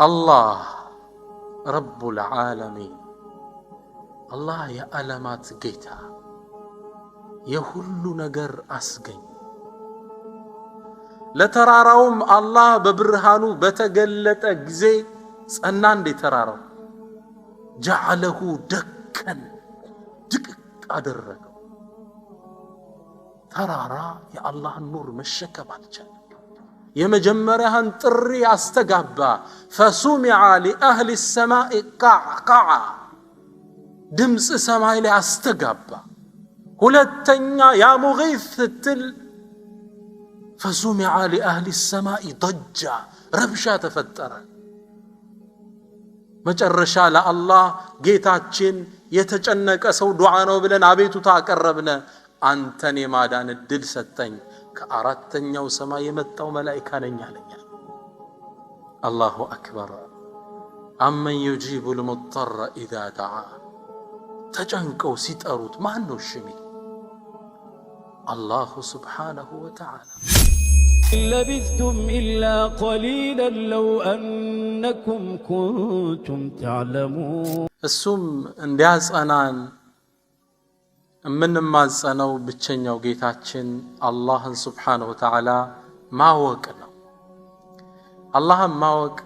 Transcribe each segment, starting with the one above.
الله رب العالمين الله يا ألمات جيتا يهل نجر أسجن لتراراهم الله ببرهانو بتجلت أجزي سأنان دي ترارو جعله دكا دك أدرك ترارا يا الله النور مشكب على الجنة يمجمرها انطري استقبا فسمع لأهل السماء قعقعا دمس سماء لي استقبا هلتنيا يا مغيث التل فسمع لأهل السماء ضجا ربشا تفتر مجرشا لالله جيتاتشين يتجنك أسو دعانا وبلن عبيتو تاقربنا أنتني ما دان الدل ستين كأردتني وسماء يمتو ملائكة نيالي الله أكبر أمن يجيب المضطر إذا دعا تجنكو ستأروت ما أنه الشمي الله سبحانه وتعالى إن لبثتم إلا قليلا لو أنكم كنتم تعلمون السم اندياز أنان من مازنو بتشنيو جيتاتشن الله سبحانه وتعالى ما وقنا الله ما وق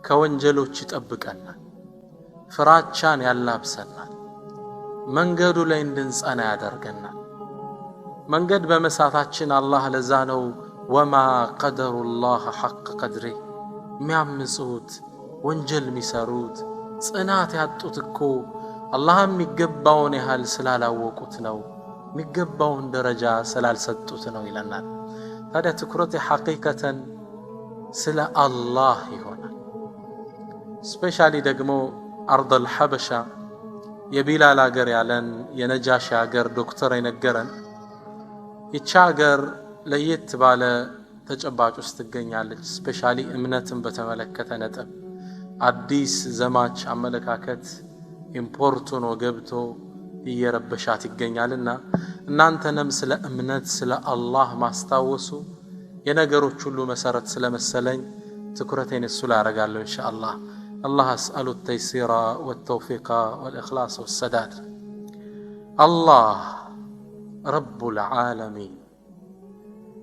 كونجلو تشطبقنا فراتشان يلابسنا منجدو ላይ እንድንጸና ያደርገናል መንገድ በመሳታችን አላህ ለዛነው ወማ ቀደሩላህ ሐቅ ቀድሪ ሚያምጹት ወንጀል ሚሰሩት ጽናት ያጡት እኮ አላህ የሚገባውን ያህል ስላላወቁት ነው የሚገባውን ደረጃ ስላልሰጡት ነው ይለናል ታዲያ ትኩረት ሐቂቀተን ስለ አላህ ይሆናል ስፔሻሊ ደግሞ አርضል ሐበሻ የቢላል ሀገር ያለን የነጃሺ ሀገር ዶክተር የነገረን ይህች ሀገር ለየት ባለ ተጨባጭ ውስጥ ትገኛለች ስፔሻሊ እምነትን በተመለከተ ነጥብ አዲስ ዘማች አመለካከት ኢምፖርቱን ወገብቶ እየረበሻት ይገኛልና እናንተንም ስለ እምነት ስለ አላህ ማስታወሱ የነገሮች ሁሉ መሰረት ስለመሰለኝ ትኩረቴን እሱ ላይ አረጋለሁ ኢንሻአላህ الله أسأل التيسير والتوفيق والإخلاص والسداد الله رب العالمين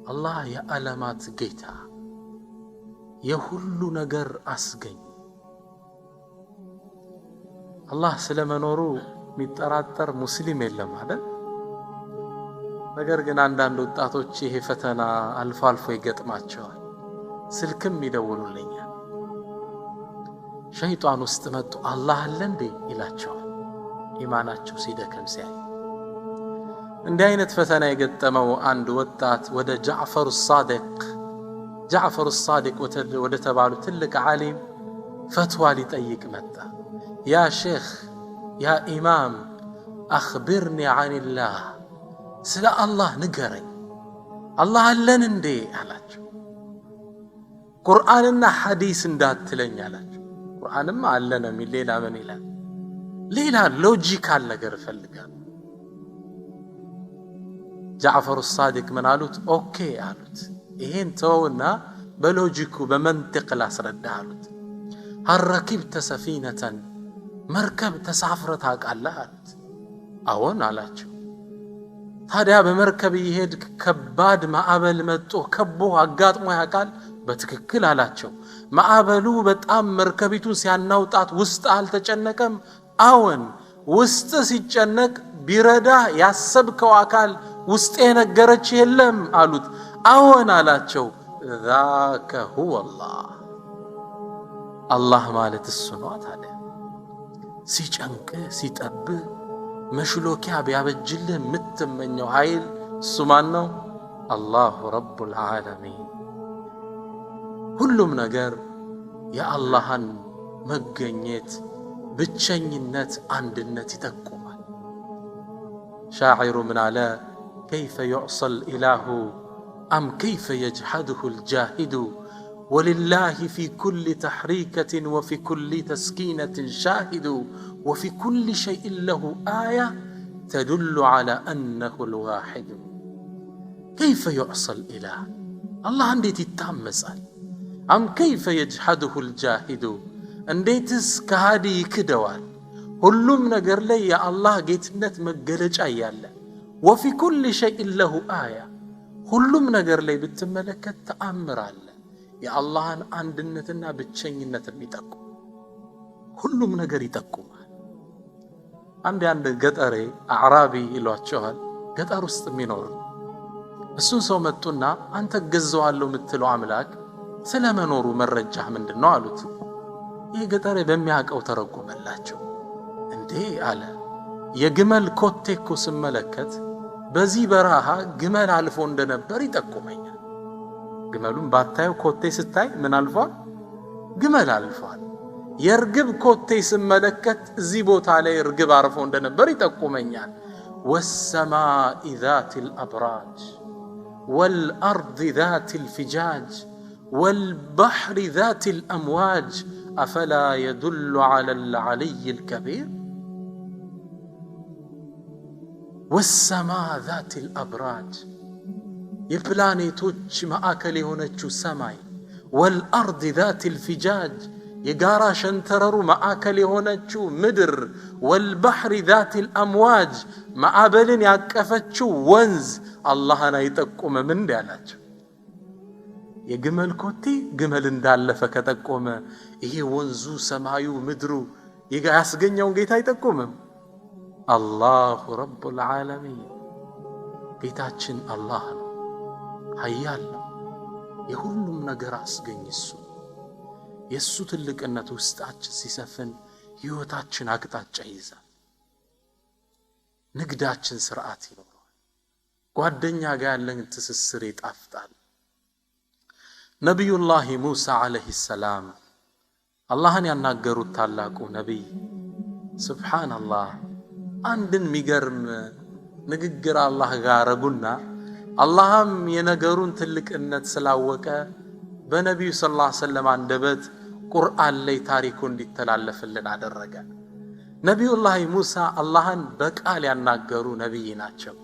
الله يا ألمات جيتا يهل نجر أسجن الله سلام نورو متراتر مسلم يلم هذا ነገር ግን አንዳንድ ወጣቶች ይሄ ፈተና አልፎ አልፎ ይገጥማቸዋል ስልክም ይደውሉልኛል ሸይጣን ውስጥ መጡ አላህ አለ እንዴ ይላቸዋል ኢማናቸው ሲደከም ሲያይ እንዲህ አይነት ፈተና የገጠመው አንድ ወጣት ወደ ጃዕፈር الصادق ወደ ተባሉ ትልቅ ዓሊም ፈትዋ ሊጠይቅ መጣ ያ ሼኽ ያ ኢማም أخبرني عن الله ስለ አላህ ንገረኝ አላህ አለን እንዴ አላቸው ቁርአንና ሐዲስ እንዳትለኝ አላቸው ቁርአንም አለ ነው የሚል ሌላ ምን ይላል ሌላ ሎጂካል ነገር ፈልጋል ጃዕፈር الصادق ምን አሉት ኦኬ አሉት ይሄን ተውና በሎጂኩ በመንጥቅ ላስረዳ አሉት هل ركبت سفينة مركب ተሳፍረህ ታውቃለህ አሉት አዎን አላቸው ታዲያ በመርከብ ይሄድክ ከባድ ማዕበል መጥቶ ከቦ አጋጥሞ ያውቃል በትክክል አላቸው ማዕበሉ በጣም መርከቢቱን ሲያናውጣት ውስጥ አልተጨነቀም አዎን ውስጥ ሲጨነቅ ቢረዳ ያሰብከው አካል ውስጥ የነገረች የለም አሉት አዎን አላቸው ذاك هو الله الله ማለት እሱ ነው ታዲያ ሲጨንቅ ሲጠብ መሽሎኪያ ቢያበጅልህ የምትመኘው ኃይል እሱ ማን ነው አላህ ረቡል ዓለሚን ሁሉም ነገር የአላህን መገኘት ብቸኝነት አንድነት ይጠቁማል ሻዒሩ ምን አለ كيف يعصى الإله أم كيف يجحده الجاهد ولله في كل تحريكة وفي كل تسكينة شاهد وفي كل شيء له آية تدل على أنه الواحد كيف يعصى الإله الله عندي تتامسال አም ከይፈ የጅሐዱሁ ልጃሂዱ እንዴትስ ከሃዲ ይክደዋል ሁሉም ነገር ላይ የአላህ ጌትነት መገለጫ እያለ ወፊ ኩል ሸይእ ለሁ አያ ሁሉም ነገር ላይ ብትመለከት ተአምር አለ የአላህን አንድነትና ብቸኝነት የሚጠቁም ሁሉም ነገር ይጠቁማል። አንድ ገጠሬ አዕራቢ ይሏቸዋል ገጠር ውስጥ የሚኖር እሱን ሰው መጡና አንተ ገዘዋለሁ የምትለው አምላክ ስለመኖሩ መረጃ ምንድነው አሉት። ይህ ገጠሬ በሚያውቀው ተረጎመላቸው። እንዴ አለ የግመል ኮቴ እኮ ስመለከት በዚህ በረሃ ግመል አልፎ እንደነበር ይጠቁመኛል። ግመሉን ባታየው ኮቴ ስታይ ምን አልፏል? ግመል አልፏል። የርግብ ኮቴ ስመለከት እዚህ ቦታ ላይ ርግብ አርፎ እንደነበር ይጠቁመኛል። ወሰማኢ ዛቲል አብራጅ ወልአርድ ዛቲል ፊጃጅ ወልበሕሪ ዛቲል አምዋጅ አፈላ የዱሉ ዐለል ዐሊይል ከቢር ወሰማ ዛቲል አብራጅ የፕላኔቶች ማዕከል የሆነችው ሰማይ ወልአርድ ዛቲል ፊጃጅ የጋራ ሸንተረሩ ማዕከል የሆነችው ምድር ወልበሕሪ ዛቲል አምዋጅ ማዕበልን ያቀፈችው ወንዝ አላህን አይጠቁምም እንዴ አላቸው። የግመል ኮቴ ግመል እንዳለፈ ከጠቆመ ይሄ ወንዙ ሰማዩ ምድሩ ያስገኘውን ጌታ አይጠቁምም? አላሁ ረቡል ዓለሚን ጌታችን አላህ ነው፣ ኃያል ነው፣ የሁሉም ነገር አስገኝ እሱ። የእሱ ትልቅነት ውስጣችን ሲሰፍን ሕይወታችን አቅጣጫ ይይዛል፣ ንግዳችን ስርዓት ይኖረዋል፣ ጓደኛ ጋር ያለን ትስስር ይጣፍጣል። ነቢዩላህ ሙሳ ዓለይሂ ሰላም አላህን ያናገሩት ታላቁ ነቢይ ሱብሓነላህ አንድን ሚገርም ንግግር አላህ ጋር አረጉና አላህም የነገሩን ትልቅነት ስላወቀ በነቢዩ ሰለላሁ ዐለይሂ ወሰለም አንደበት ቁርአን ላይ ታሪኩ እንዲተላለፍልን አደረገ። ነቢዩላህ ሙሳ አላህን በቃል ያናገሩ ነቢይ ናቸው።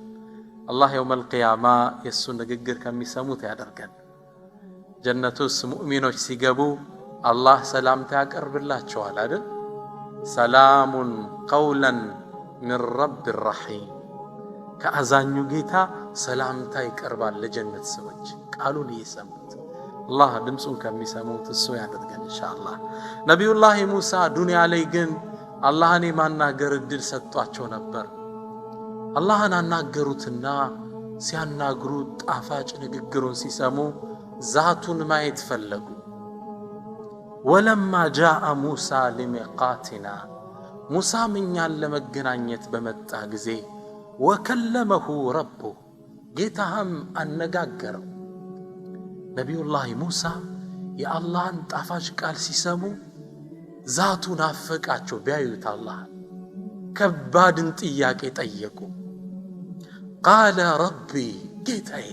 አላህ የውመል ቂያማ የእሱ ንግግር ከሚሰሙት ያደርገን። ጀነቱስ ሙእሚኖች ሲገቡ አላህ ሰላምታ ያቀርብላቸዋል አይደል? ሰላሙን ቀውለን ሚን ረቢር ረሒም ከአዛኙ ጌታ ሰላምታ ይቀርባል ለጀነት ሰዎች ቃሉን እየሰሙት። አላህ ድምፁን ከሚሰሙት እሱ ያደርገን ኢንሻአላህ። ነቢዩላህ ሙሳ ዱንያ ላይ ግን አላህን የማናገር እድል ሰጥቷቸው ነበር። አላህን አናገሩትና ሲያናግሩት ጣፋጭ ንግግሩን ሲሰሙ ዛቱን ማየት ፈለጉ። ወለማ ጃአ ሙሳ ሊሚቃቲና ሙሳም እኛን ለመገናኘት በመጣ ጊዜ ወከለመሁ ረቡ ጌታህም አነጋገረው። ነቢዩላህ ሙሳ የአላህን ጣፋጭ ቃል ሲሰሙ ዛቱን አፈቃቸው። ቢያዩት አላህን ከባድን ጥያቄ ጠየቁ። ቃለ ረቢ ጌታዬ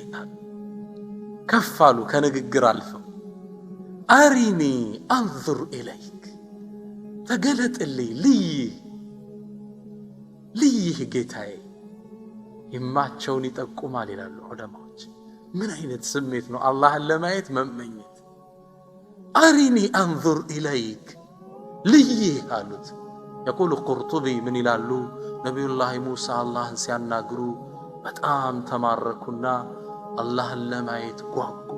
ከፍ አሉ ከንግግር አልፈው አሪኒ አንዙር ኢለይክ ተገለጥልኝ ልይህ ጌታዬ። ይማቸውን ይጠቁማል ይላሉ ዑለማዎች። ምን አይነት ስሜት ነው አላህን ለማየት መመኘት? አሪኒ አንዙር ኢለይክ ልይህ አሉት። የቁሉ ቁርጡቢ ምን ይላሉ? ነቢዩላህ ሙሳ አላህን ሲያናግሩ በጣም ተማረኩና አላህን ለማየት ጓጉ።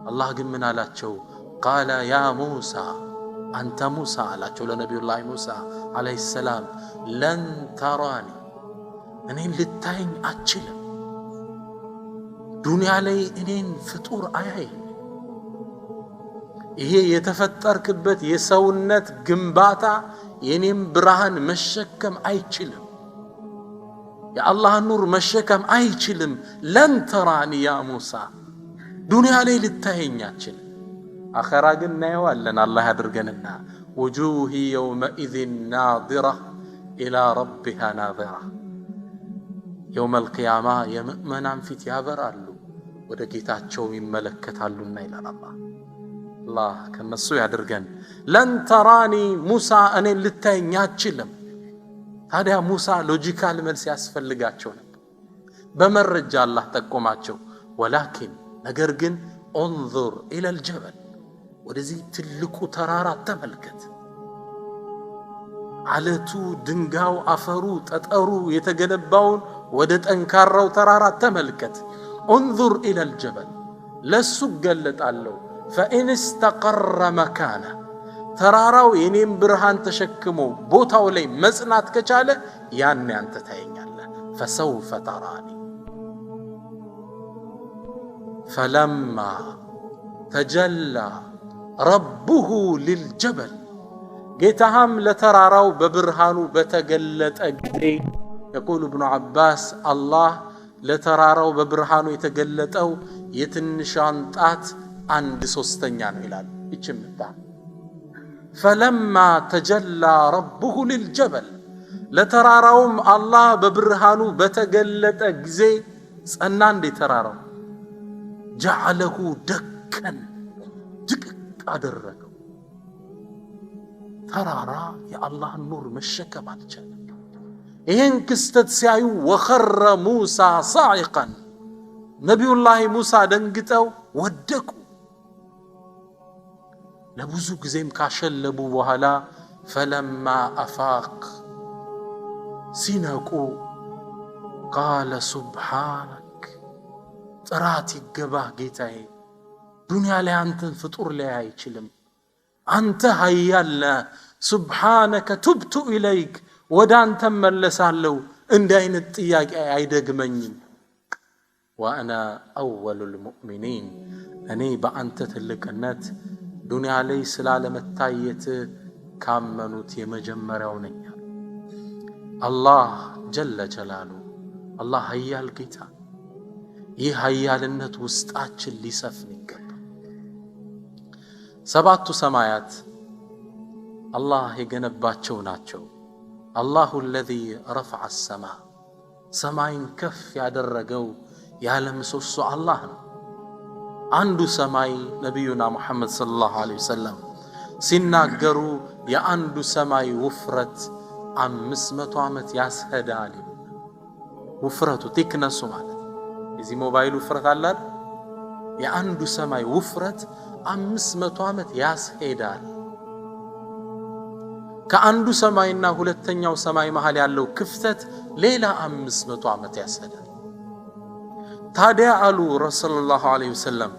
አላህ ግን ምን አላቸው? ቃለ ያ ሙሳ አንተ ሙሳ አላቸው ለነቢዩላህ ሙሳ ዓለይሂ ሰላም ለን ተራኒ እኔን ልታየኝ አችልም። ዱንያ ላይ እኔን ፍጡር አያይም። ይሄ የተፈጠርክበት የሰውነት ግንባታ የኔም ብርሃን መሸከም አይችልም። የአላህ ኑር መሸከም አይችልም። ለን ተራኒ ያ ሙሳ ዱንያ ላይ ልታየኝ አችልም። አኸራ ግን እናየዋለን። አላህ ያድርገንና ውጁህ የውመኢዝን ናዚራ ኢላ ረቢሃ ናዚራ የውመል ቂያማ የምእመናን ፊት ያበራሉ ወደ ጌታቸውም ይመለከታሉና ይላል አላህ። አላህ ከነሱ ያድርገን። ለን ተራኒ ሙሳ እኔን ልታየኝ አችልም። ታዲያ ሙሳ ሎጂካል መልስ ያስፈልጋቸው ነበር። በመረጃ አላህ ጠቆማቸው። ወላኪን ነገር ግን ኡንዙር ኢለል ጀበል ወደዚህ ትልቁ ተራራ ተመልከት። አለቱ፣ ድንጋዩ፣ አፈሩ፣ ጠጠሩ የተገነባውን ወደ ጠንካራው ተራራ ተመልከት። انظر الى الجبل ለሱ ገለጣለሁ فإن استقر مكانه ተራራው የኔም ብርሃን ተሸክሞ ቦታው ላይ መጽናት ከቻለ ያን አንተ ታየኛለህ። فسوف تراني فلما تجلى ربه للجبل ጌታም ለተራራው በብርሃኑ በተገለጠ ጊዜ يقول ابن عباس الله ለተራራው በብርሃኑ የተገለጠው የትንሿን ጣት 1/3 ነው ይላል። እችምታ فلما تجلى ربه للجبل ለተራራውም አላህ በብርሃኑ በተገለጠ ጊዜ ጸና እንደ ተራራው جعله دكا ድቅቅ አደረገው። ተራራ የአላህን ኑር መሸከም አልቻለም። ይህን ክስተት ሲያዩ ወኸረ ሙሳ ሳዒቀን ነቢዩላህ ሙሳ ደንግጠው ወደቁ። ለብዙ ጊዜም ካሸለቡ በኋላ ፈለማ አፋቅ ሲነቁ ቃለ ሱብሓነክ ጥራት ይገባህ ጌታዬ፣ ዱንያ ላይ አንተን ፍጡር ላይ አይችልም፣ አንተ ኃያል ነህ። ሱብሓነከ ቱብቱ ኢለይክ ወደ አንተ መለሳለሁ፣ እንዲህ አይነት ጥያቄ አይደግመኝም። ወአና አወሉል ሙእሚኒን እኔ በአንተ ትልቅነት ዱንያ ላይ ስላለመታየት ካመኑት የመጀመሪያው ነኝ። አላህ ጀለ ጀላሉ አላህ ኃያል ጌታ፣ ይህ ኃያልነት ውስጣችን ሊሰፍን ይገባል። ሰባቱ ሰማያት አላህ የገነባቸው ናቸው። አላሁ الذي رفع السماء ሰማይን ከፍ ያደረገው ያለ ምሰሶ አላህ ነው። አንዱ ሰማይ ነብዩና መሐመድ ሰለላሁ ዐለይሂ ወሰለም ሲናገሩ የአንዱ ሰማይ ውፍረት 500 ዓመት ያስሄዳል። ውፍረቱ ቲክነሱ ማለት እዚህ ሞባይል ውፍረት አለ። የአንዱ ሰማይ ውፍረት 500 ዓመት ያስሄዳል። ከአንዱ ሰማይና ሁለተኛው ሰማይ መሃል ያለው ክፍተት ሌላ 500 ዓመት ያስሄዳል። ታዲያ አሉ ረሱላህ ዐለይሂ ወሰለም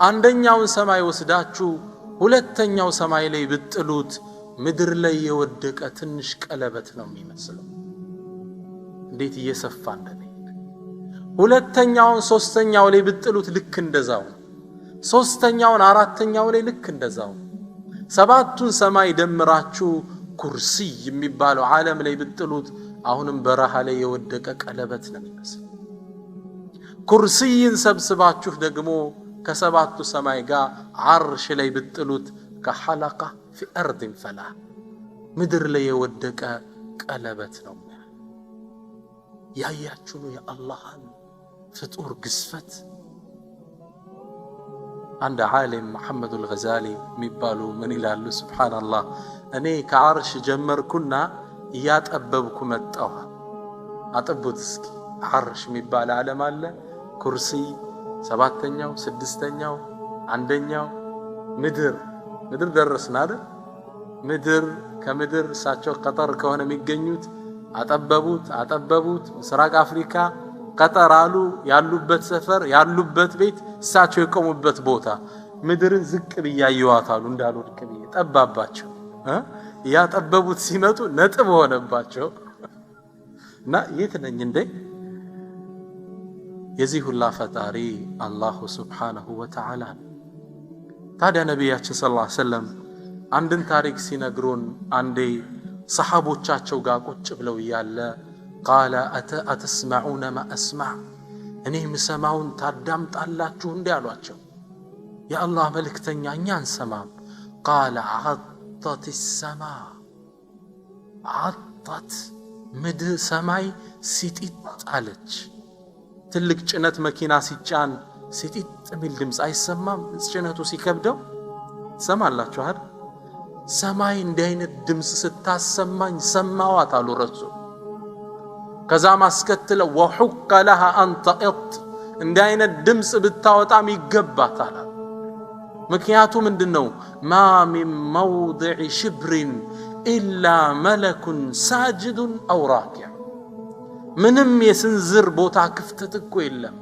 አንደኛውን ሰማይ ወስዳችሁ ሁለተኛው ሰማይ ላይ ብትጥሉት ምድር ላይ የወደቀ ትንሽ ቀለበት ነው የሚመስለው። እንዴት እየሰፋ እንደሚሄድ። ሁለተኛውን ሶስተኛው ላይ ብትጥሉት ልክ እንደዛው፣ ሶስተኛውን አራተኛው ላይ ልክ እንደዛው። ሰባቱን ሰማይ ደምራችሁ ኩርሲ የሚባለው ዓለም ላይ ብትጥሉት አሁንም በረሃ ላይ የወደቀ ቀለበት ነው የሚመስለው። ኩርሲን ሰብስባችሁ ደግሞ ከሰባቱ ሰማይ ጋር ዓርሽ ላይ ብትጥሉት ከሐለቃ في أرض فلا ምድር ላይ የወደቀ ቀለበት ነው። ያያችሁ ነው የአላህን ፍጡር ግዝፈት። አንድ ዓሊም መሐመድ አልገዛሊ የሚባሉ ምን ይላሉ? ሱብሃንአላህ እኔ ከዓርሽ ጀመርኩና እያጠበብኩ መጣሁ። አጥቡት እስኪ ዓርሽ የሚባል ዓለም አለ፣ ኩርሲ ሰባተኛው፣ ስድስተኛው፣ አንደኛው ምድር ደረስን አይደል? ምድር ከምድር እሳቸው ቀጠር ከሆነ የሚገኙት አጠበቡት። ምስራቅ አፍሪካ ቀጠር አሉ፣ ያሉበት ሰፈር ያሉበት ቤት እሳቸው የቆሙበት ቦታ። ምድርን ዝቅ ብያየዋታሉ እንዳልወድቅ ብዬ ጠባባቸው። ያጠበቡት ሲመጡ ነጥብ ሆነባቸው እና የት ነኝ እንዴ? የዚህ ሁላ ፈጣሪ አላሁ ሱብሓነሁ ወተዓላ። ታዲያ ነቢያችን ሰለላሁ ዐለይሂ ወሰለም አንድን ታሪክ ሲነግሩን አንዴ ሰሃቦቻቸው ጋር ቁጭ ብለው ያለ ቃለ አተስማዑነ ማ አስማዕ እኔ ምሰማውን ታዳምጣላችሁ እንዴ አሏቸው። የአላህ መልእክተኛ እኛ አንሰማም። ቃለ አጠት ሰማ አጠት ምድር ሰማይ ሲጢጥ አለች። ትልቅ ጭነት መኪና ሲጫን ሲጢጥ የሚል ድምፅ አይሰማም? ጭነቱ ሲከብደው ሰማላችሁ አይደል? ሰማይ እንዲህ አይነት ድምፅ ስታሰማኝ ሰማዋት አሉ ረሱል። ከዛ ማስከተለ ወሑቀ ለሃ አን ተኢጥ እንዲህ አይነት ድምፅ ብታወጣም ይገባታል። ምክንያቱ ምንድነው? ማ ሚን መውዲዕ ሽብሪን ኢላ መለኩን ሳጅዱን አው ራኪዕ። ምንም የስንዝር ቦታ ክፍተት እኮ የለም፣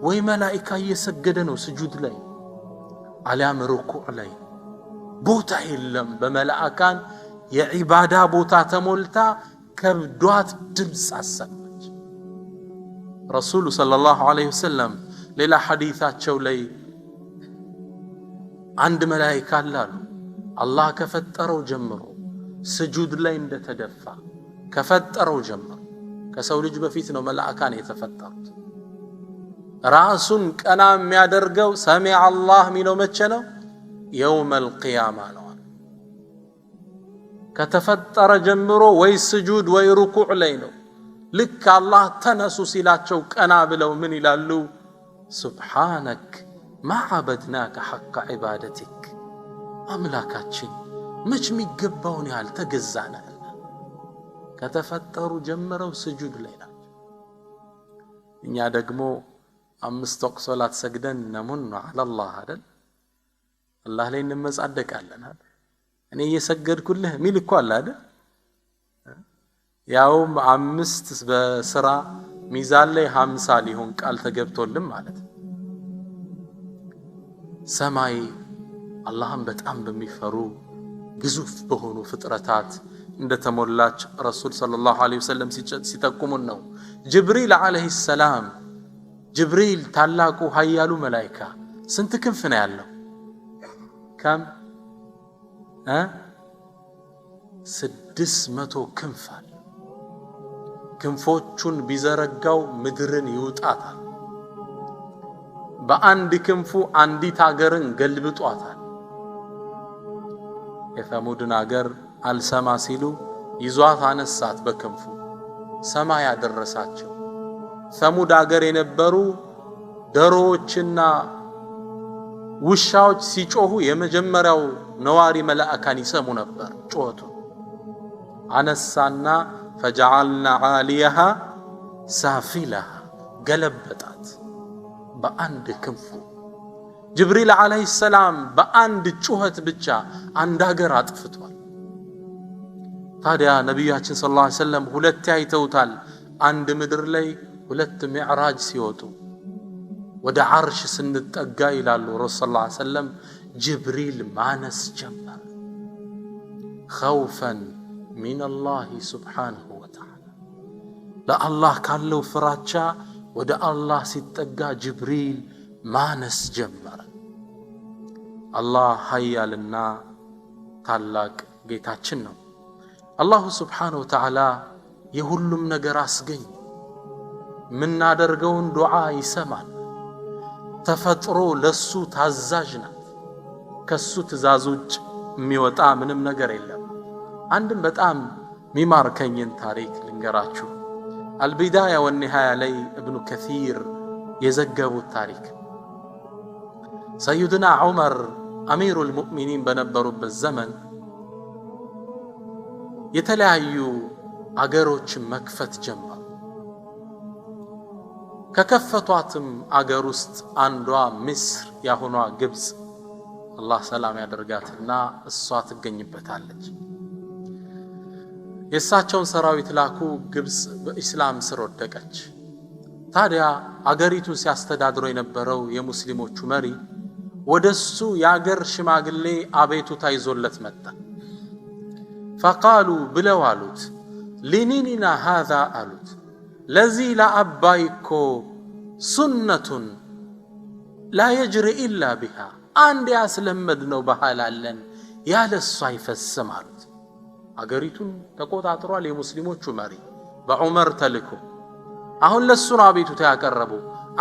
ወይ መላኢካ እየሰገደ ነው ስጁድ ላይ አሊያም ሩኩዕ ላይ። ቦታ የለም። በመላእካን የዒባዳ ቦታ ተሞልታ ከብዷት ድምፅ አሰማች። ረሱሉ ሰለላሁ ዐለይሂ ወሰለም ሌላ ሐዲታቸው ላይ አንድ መላኢካ አሉ አላህ ከፈጠረው ጀምሮ ስጁድ ላይ እንደተደፋ ከፈጠረው ጀምሮ ከሰው ልጅ በፊት ነው መላእካን የተፈጠሩት። ራሱን ቀና የሚያደርገው ሰሚዐ አላህ ሚለው መቼ ነው? የውመል ቂያማ ነው። ከተፈጠረ ጀምሮ ወይ ስጁድ ወይ ሩኩዕ ላይ ነው። ልክ አላህ ተነሱ ሲላቸው ቀና ብለው ምን ይላሉ? ሱብሓነክ ማ ዐበድናከ ሐቀ ዒባደቲክ፣ አምላካችን መች የሚገባውን ያህል ተገዛነህ። ከተፈጠሩ ጀምረው ስጁድ ላይ ናቸው። እኛ ደግሞ 5 ወቅት ሶላት ሰግደን ነሙኑ ዐለላህ አይደል? አላህ ላይ እንመጻደቃለን አይደል? እኔ እየሰገድኩልህ ሚል እኮ አለ አይደል? ያውም 5 በስራ ሚዛን ላይ 50 ሊሆን ቃል ተገብቶልም ማለት ነው። ሰማይ አላህን በጣም በሚፈሩ ግዙፍ በሆኑ ፍጥረታት እንደተሞላች ረሱል ሰለላሁ ዐለይሂ ወሰለም ሲጠቁሙን ነው። ጅብሪል ዐለይሂ ሰላም ጅብሪል ታላቁ ኃያሉ መላኢካ ስንት ክንፍ ነው ያለው? ከም 600 ክንፍ አለ። ክንፎቹን ቢዘረጋው ምድርን ይውጣታል። በአንድ ክንፉ አንዲት ሀገርን ገልብጧታል። የሰሙድን ሀገር አልሰማ ሲሉ ይዟት አነሳት በክንፉ ሰማይ ያደረሳቸው። ሰሙድ ሀገር የነበሩ ደሮዎችና ውሻዎች ሲጮሁ የመጀመሪያው ነዋሪ መላእካን ይሰሙ ነበር ጮቱ። አነሳና ፈጀዐልና ዓሊየሃ ሳፊለሃ ገለበጣት በአንድ ክንፉ። ጅብሪል ዐለይሂ ሰላም በአንድ ጩኸት ብቻ አንድ ሀገር አጥፍቷል። ታዲያ ነቢያችን ሰለላሁ ዐለይሂ ወሰለም ሁለት አይተውታል። አንድ ምድር ላይ 2 ሚዕራጅ ሲወጡ ወደ ዓርሽ ስንጠጋ ይላሉ ረሱል ሰለላሁ ዐለይሂ ወሰለም ጅብሪል ማነስ ጀመረ። ኸውፈን ሚነላሂ ሱብሓነሁ ወተዓላ፣ ለአላህ ካለው ፍራቻ ወደ አላህ ሲጠጋ ጅብሪል ማነስ ጀመረ። አላህ ኃያልና ታላቅ ጌታችን ነው። አላሁ ሱብሓነሁ ወተዓላ የሁሉም ነገር አስገኝ፣ ምናደርገውን ዱዓ ይሰማል። ተፈጥሮ ለሱ ታዛዥ ናት። ከሱ ትእዛዝ ውጭ የሚወጣ ምንም ነገር የለም። አንድም በጣም ሚማርከኝን ታሪክ ልንገራችሁ። አልቢዳያ ወኒሃያ ላይ ኢብኑ ከሲር የዘገቡት ታሪክ ሰይድና ዑመር አሚሩል ሙእሚኒን በነበሩበት ዘመን የተለያዩ አገሮችን መክፈት ጀመሩ። ከከፈቷትም አገር ውስጥ አንዷ ምስር ያሁኗ ግብጽ አላህ ሰላም ያደርጋትና እሷ ትገኝበታለች። የእሳቸውን ሰራዊት ላኩ። ግብጽ በኢስላም ስር ወደቀች። ታዲያ አገሪቱን ሲያስተዳድሩ የነበረው የሙስሊሞቹ መሪ ወደሱ የአገር ሽማግሌ አቤቱታ ይዞለት መጣ። ፈቃሉ ብለው አሉት ሊኒኒና ሃዛ አሉት፣ ለዚህ ለአባይ እኮ ሱነቱን ላ የጅሪ ኢላ ቢሃ፣ አንድ ያስለመድነው ባህል አለን ያለ እሱ አይፈስም አሉት። አገሪቱን ተቆጣጥሯል የሙስሊሞቹ መሪ በዑመር ተልኮ። አሁን ለሱ ነው አቤቱታ ያቀረቡ።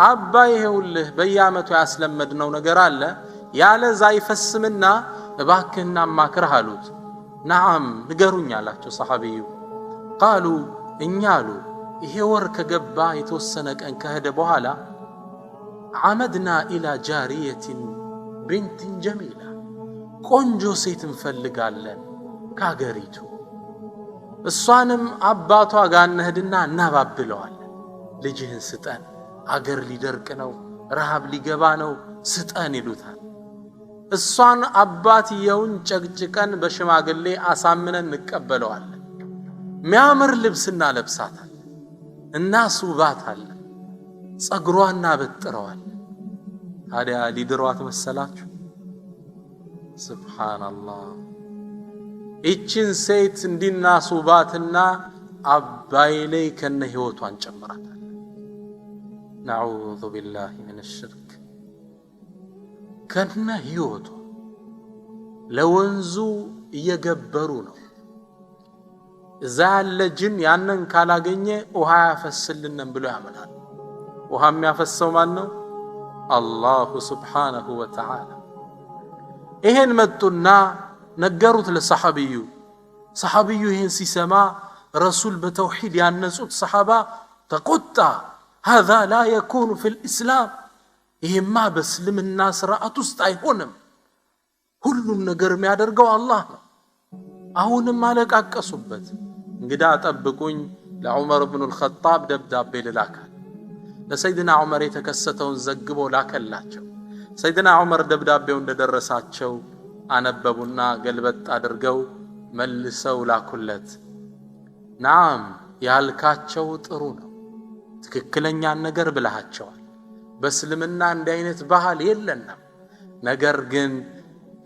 አባይ ይኸውልህ በየዓመቱ ያስለመድነው ነገር አለ ያለዛ አይፈስምና እባክህና ማክረህ አሉት። ነዓም ንገሩኝ አላቸው ሰሐቢዩ። ቃሉ እኛ አሉ ይሄ ወር ከገባ የተወሰነ ቀን ከሄደ በኋላ ዓመድና ኢላ ጃሪየትን ቢንትን ጀሚላ፣ ቆንጆ ሴት እንፈልጋለን ካገሪቱ፣ እሷንም አባቷ ጋር እንሄድና እናባብለዋለን። ልጅህን ስጠን፣ አገር ሊደርቅ ነው፣ ረሃብ ሊገባ ነው፣ ስጠን ይሉታል። እሷን አባትየውን ጨቅጭቀን በሽማግሌ አሳምነን እንቀበለዋለን። ሚያምር ልብስና ለብሳታል እና ሱባታል ጸጉሯና በጥረዋል። ታዲያ ሊድሯት መሰላችሁ? ሱብሃንአላህ። እቺን ሴት እንዲናሱባትና አባይ ላይ ከነ ህይወቷን ጨምራታል። ነዑዙ ቢላሂ ሚነ ሽርክ። ከነ ህይወቷ ለወንዙ እየገበሩ ነው። እዛ ያለ ጅን ያንን ካላገኘ ውሃ ያፈስልንም ብሎ ያመናል። ውሃ የሚያፈሰው ማን ነው? አላሁ ሱብሓነሁ ወተዓላ። ይሄን መጡና ነገሩት ለሰሐቢዩ። ሰሐቢዩ ይሄን ሲሰማ ረሱል በተውሂድ ያነጹት ሰሐባ ተቆጣ። هذا لا يكون في الإسلام። ይሄማ በእስልምና ስርዓት ውስጥ አይሆንም። ሁሉም ነገር የሚያደርገው አላህ ነው። አሁንም አለቃቀሱበት። እንግዳ ጠብቁኝ ለዑመር ኢብኑ አልኸጣብ ደብዳቤ ልላካል። ለሰይድና ዑመር የተከሰተውን ዘግበው ላከላቸው። ሰይድና ዑመር ደብዳቤው እንደደረሳቸው አነበቡና ገልበጥ አድርገው መልሰው ላኩለት። ናም ያልካቸው ጥሩ ነው፣ ትክክለኛን ነገር ብለሃቸዋል። በእስልምና እንዲህ አይነት ባህል የለንም። ነገር ግን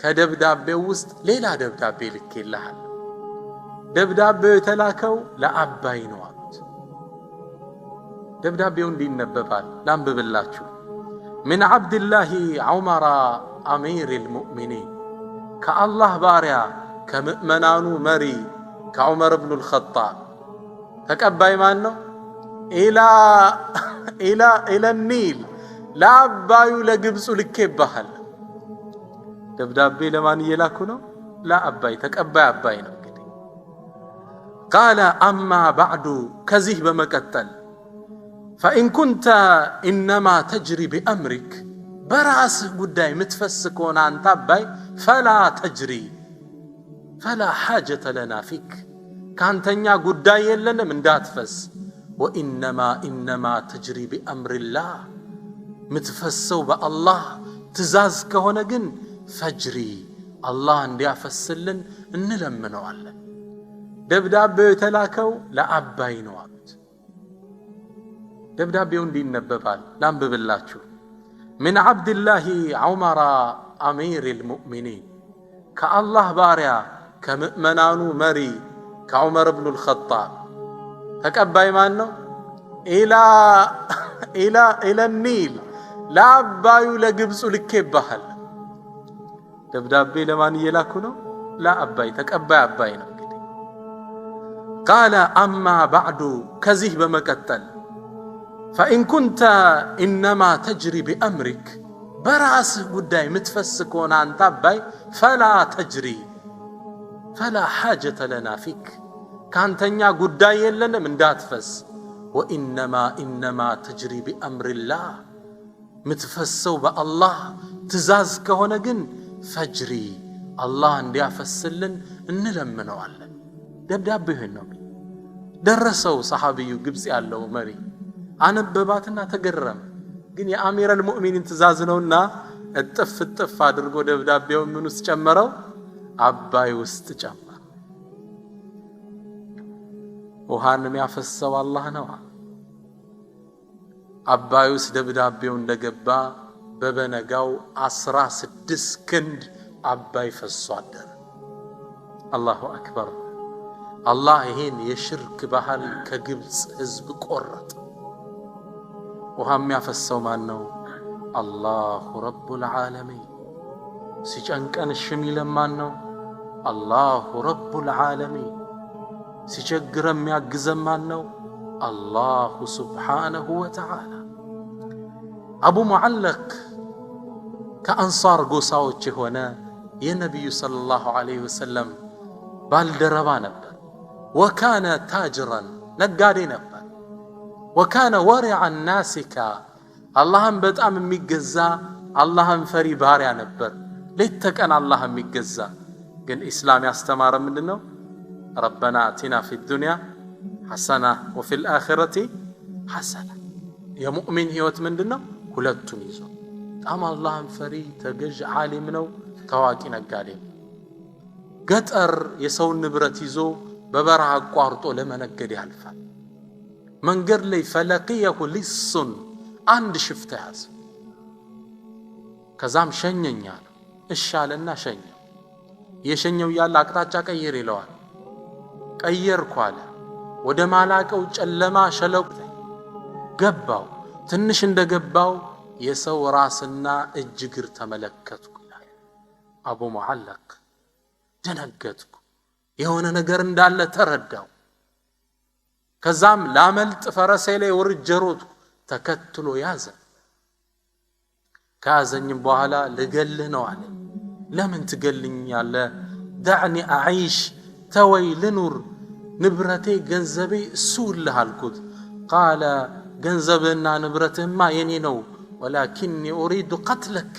ከደብዳቤው ውስጥ ሌላ ደብዳቤ ልኬልሃል። ደብዳቤው የተላከው ለአባይ ነው አሉት። ደብዳቤው እንዲነበባል ላንብብላችሁ። من عبد الله عمر أمير المؤمنين كالله باريا كمؤمنانو مري كعمر بن الخطاب تكباي مانو إلى النيل لا أبايو لقبسو لكيبهل دبدابي لمان يلاكونو لا أباي تكباي أباينو قال أما بعد كزيه بمكتل فإن كنت إنما تجري بأمرك براس قداي متفسكون عن تباي فلا تجري فلا حاجة لنا فيك كان تنيا قداي لنا من داتفس وإنما تجري بأمر الله متفسو بالله تزازك هنا جن فجري الله انديا فسلن انلمنو الله دبدابيو يتلاكو لأباي نوات دبدابيو اندين نببال لانببلاچو من عبد الله عمر أمير المؤمنين كالله باريا كمؤمنانو مري كعمر بن الخطاب تكباي مانو إلى النيل لا أبايو لقبسو لكيبهل دبدابي لمان يلاكونو لا أباي تكباي أباينو قال أما بعد كزيه بمكتل فإن كنت إنما تجري بأمرك براس قداي متفسكون عن تباي فلا تجري فلا حاجة لنا فيك كان تنيا قداي لنا من داتفس وإنما تجري بأمر الله متفسو بالله تزازك هنا جن فجري الله انديا فسلن انلمنو الله دبدابه ነው ደረሰው ሰሃቢዩ ግብጽ ያለው መሪ አነበባትና ተገረመ። ግን የአሚር አልሙእሚኒን ትእዛዝ ነውና እጥፍ አድርጎ ደብዳቤው ምን ውስጥ ጨመረው? አባይ ውስጥ ጨመረ። ውሃንም ያፈሰው አላህ ነው። አባይ ውስጥ ደብዳቤው እንደገባ በበነጋው 16 ክንድ አባይ ፈሶ አደረ። አላሁ አክበር። الله ይሄን የሽርክ ባህል ከግብጽ ህዝብ ቆረጠ። ውሃም ያፈሰው ማን ነው? አላሁ ረቡል ዓለሚን። ሲጨንቀን ሽሚለን ማን ነው? አላሁ ረቡል ዓለሚን። ሲቸግረን የሚያግዘን ማን ነው? አላሁ ሱብሓነሁ ወተዓላ። አቡ ሙዓለቅ ከአንሳር ጎሳዎች የሆነ የነቢዩ ሰለላሁ ዐለይሂ ወሰለም ባልደረባ ነበር። وكان تاجرا نقادي نبر وكان ورعا ناسكا اللهم بتأم ميقزا اللهم فري باريا نبر ليتك أنا اللهم ميقزا قل إسلام يستمر منه ربنا آتنا في الدنيا حسنة وفي الآخرة حسنة يا مؤمن هيوت منه كلتني زو أما اللهم فري تجج عالمنا ታዋቂ ነጋዴ ገጠር የሰው ንብረት ይዞ በበረሃ አቋርጦ ለመነገድ ያልፋል መንገድ ላይ ፈለቂየሁ ሊሱን አንድ ሽፍታ ያዘ ከዛም ሸኘኛል እሻለና ሸኘው የሸኘው ያለ አቅጣጫ ቀይር ይለዋል ቀየርኩ አለ ወደ ማላቀው ጨለማ ሸለቆ ገባው ትንሽ እንደገባው የሰው ራስና እጅ እግር ተመለከትኩ ይላል አቡ ሙዓለቅ ደነገጥኩ የሆነ ነገር እንዳለ ተረዳው ከዛም ላመልጥ ፈረሴ ላይ ወርጀሮት ተከትሎ ያዘ ካዘኝም በኋላ ልገልህ ነው አለ ለምን ትገልኛለህ دعني اعيش توي لنور نبرتي ገንዘቤ እሱልህ አልኩት قال ገንዘብና ንብረትማ የኔ ነው ولكني اريد قتلك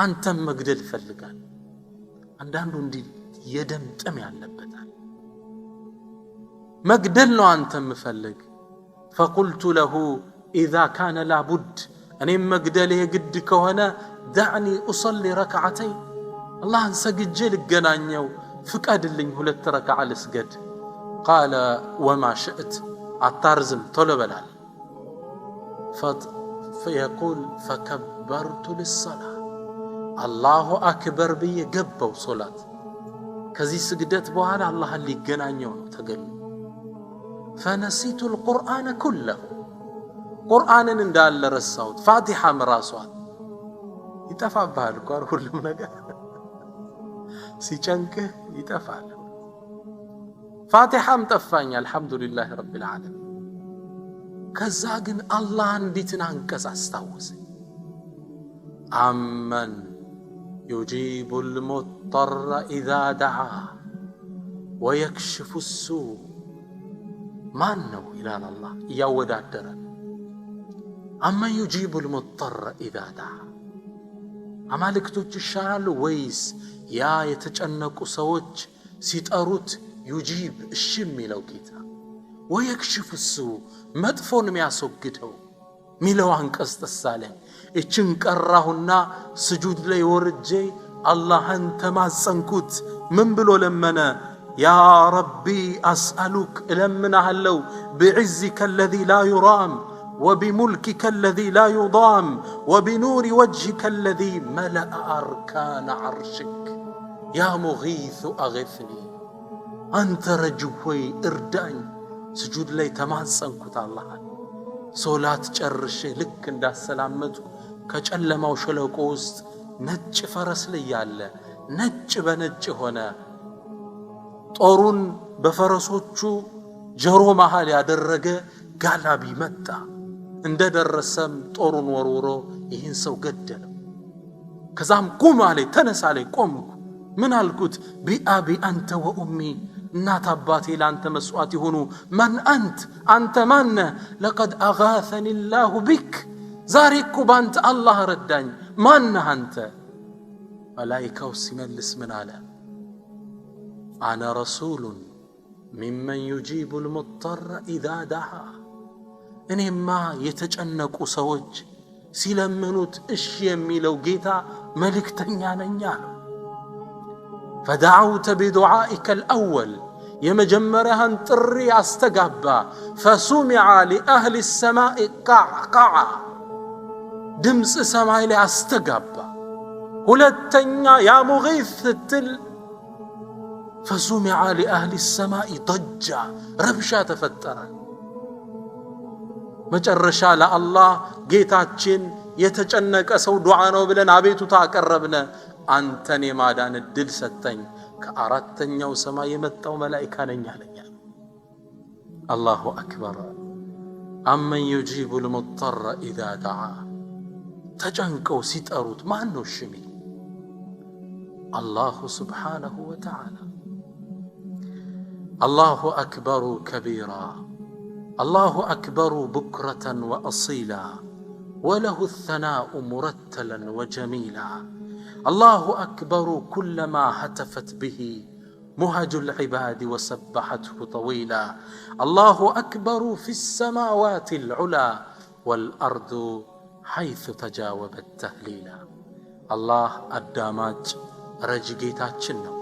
አንተ መግደል ፈልጋል አንዳንዱ እንዲ የደም ጥም ያለበታል መግደል ነው አንተ መፈልግ فقلت له اذا كان لابد እኔ መግደል የግድ ከሆነ دعني اصلي ركعتين الله سجد ልገናኘው ፍቀድልኝ ሁለት ረካዓ ልስገድ قال وما شئت አታርዝም ቶሎ በላል فيقول فكبرت للصلاه الله اكبر بي ገባው ሶላት ከዚህ ስግደት በኋላ አላህን ሊገናኘው ነው ተገሉ فنسيت القرآن كله قرآንን እንዳለ ረሳሁት ፋቲሃ መራሷት ይጠፋባል ቁርአን ሁሉም ነገር ሲጨንቅህ ይጠፋል ፋቲሃም ጠፋኝ አልহামዱሊላህ ረቢል ዓለሚን ከዛ ግን አላህ እንዲትን አንቀጽ አስታወሰ አመን يجيب المضطر إذا دعاه ويكشف السوء ما نو إلى الله يودادر أما يجيب المضطر إذا دعاه أمالكتوች ይሻላሉ ወይስ ያ የተጨነቁ ሰዎች ሲጠሩት يجيب እሺ የሚለው ጌታ ويكشف السوء መጥፎን የሚያስወግደው ሚለው አንቀጽ ተሳለኝ እችን ቀራሁና ስጁድ ላይ ወርጄ አላህን ተማጸንኩት ምን ብሎ ለመነ يا ربي أسألك ألمنهلو بعزك الذي لا يرام وبملكك الذي لا يضام وبنور وجهك الذي ملأ أركان عرشك يا مغيث أغثني أنت رجوي إردان سجود لي تماسنكت الله صلاة ጨርሼ ልክ እንዳሰላመቱ ከጨለማው ሸለቆ ውስጥ ነጭ ፈረስ ላይ ያለ ነጭ በነጭ ሆነ ጦሩን በፈረሶቹ ጀሮ መሃል ያደረገ ጋላቢ መጣ እንደደረሰም ጦሩን ወርውሮ ይህን ሰው ገደለው ከዛም ቁም አለኝ ተነሳ አለኝ ቆምኩ ምን አልኩት ቢአቢ አንተ ወኡሚ እናት አባቴ ላንተ መስዋዕት ይሁኑ ማን አንተ ማን لقد اغاثني الله بك ዛሬኩ ባንተ አላህ ረዳኝ ማን አንተ መላእክቱ ሲመልስ ምን አለ انا رسول ممن يجيب المضطر اذا دعا እኔማ የተጨነቁ ሰዎች ሲለምኑት እሺ የሚለው ጌታ መልእክተኛ ነኝ አለ فدعوت بدعائك الأول يمجمرهن طري استغابا فسمع لأهل السماء قعقعا دمس سماي لي استغابا ሁለተኛ يا مغيث تل فسمع لأهل السماء ضجا ربشا تفتر መጨረሻ ለአላህ ጌታችን የተጨነቀ ሰው ዱዓ ነው ብለን አቤቱታ አቀረብነ አንተን የማዳን እድል ሰጠኝ ከአራተኛው ሰማይ የመጣው መላእክት ነኝ አለኝ አላሁ አክበር አመን يجيب المضطر اذا دعا ተጨንቀው ሲጠሩት ማን ነው ሽሚ አላሁ سبحانه وتعالى الله أكبر كبيرا الله أكبر بكرة وأصيلا وله الثناء مرتلا وجميلا الله أكبر كلما هتفت به مهج العباد وسبحته طويلا الله أكبر في السماوات العلا والأرض حيث تجاوب التهليلا الله الداماج ረጂ ጌታችን ነው።